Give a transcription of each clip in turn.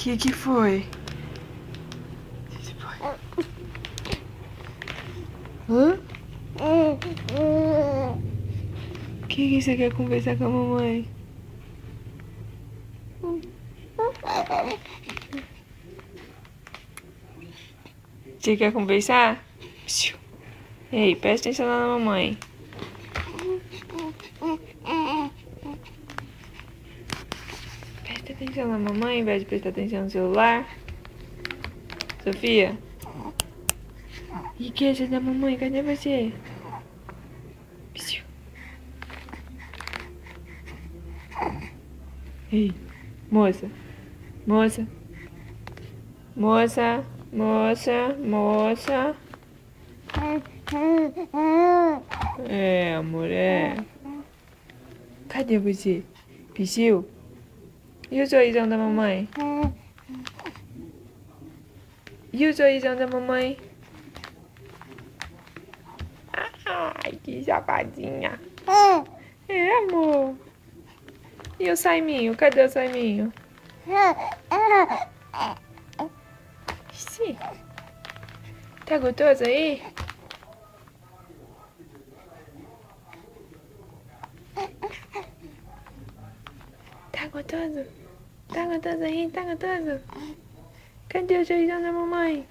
Que foi? Hã? Que você quer conversar com a mamãe? Você quer conversar? Ei, presta atenção na mamãe. Presta atenção na mamãe, ao invés de prestar atenção no celular. Sofia? E que é essa da mamãe? Cadê você? Ei, moça. Moça. Moça. Moça. Moça. É, amor, é. Cadê você? Psiu? E o sorrisão da mamãe? E o sorrisão da mamãe? Ai, que safadinha. É, amor. E o Saiminho? Cadê o Saiminho? Sim. Tá gostoso aí? Tá gostoso? Tá gostoso aí? Tá gostoso? Cadê o sorrisão da mamãe?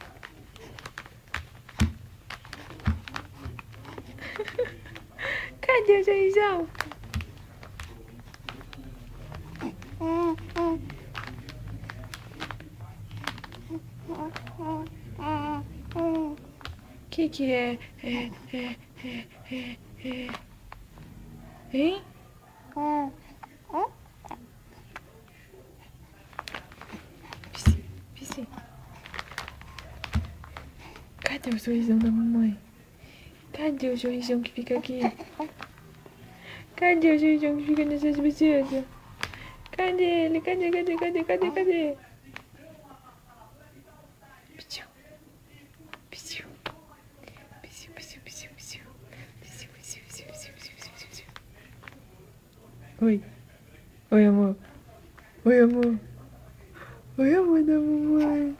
Cadê o sorrisão? Que é? Hein? Pisi. Cadê o sorrisão da mamãe? Cadê o sorrisão que fica aqui? Cadê o sorrisão que fica nessas bochechas? Cadê ele? Cadê? Psiu. Psiu. Psiu. Oi. Oi, amor. Oi, amor. Oi, amor da mamãe.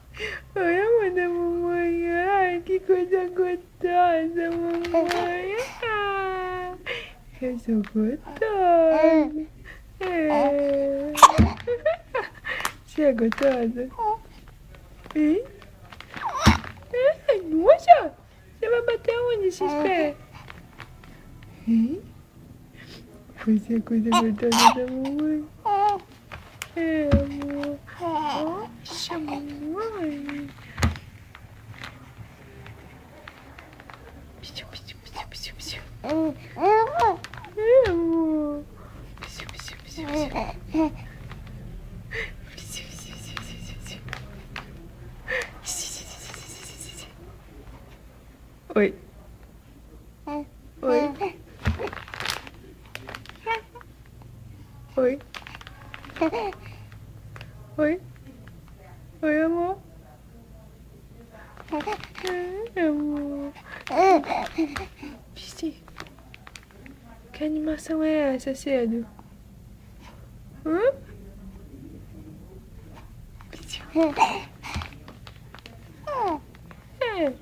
Oi, amor da mamãe. Ai, que coisa gostosa, mamãe. Ah, eu sou gostosa. É. Você é gostosa? Hein? Ai, nossa! Você vai bater onde esses pés? Hein? Você é coisa gostosa da mamãe. É, amor. Nossa, mamãe. Psiu. É, amor. Psiu. Oi. Oi. Oi. Oi. Oi, amor. Amor. Vixe. Que animação é essa cedo? Hã? É.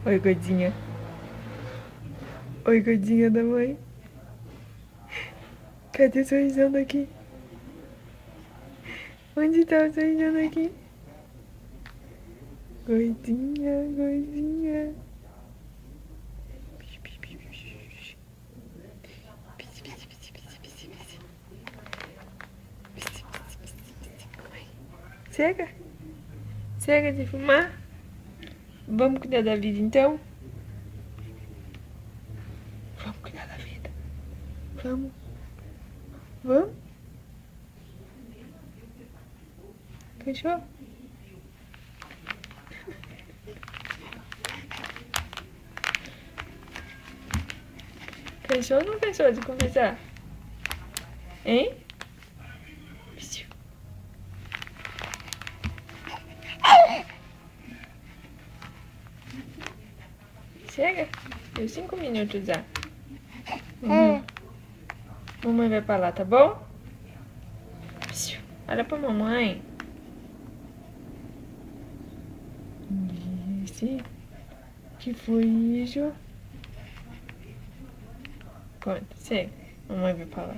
Oi, godinha. Oi, godinha da mãe. Cadê o sorrisão daqui? Onde tá o sorrisão daqui? Gordinha. Chega de fumar? Vamos cuidar da vida então? Vamos cuidar da vida. Vamos? Fechou? Fechou ou não fechou de conversar? Hein? Chega? Deu 5 minutos já. Mamãe vai pra lá, tá bom? Olha pra mamãe. Isso. Que foi isso? Conta, segue. Mamãe vai pra lá.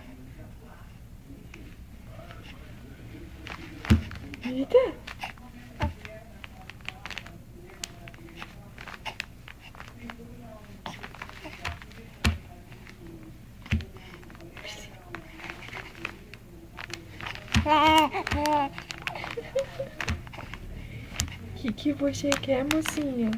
Eita. Que você quer, mocinha?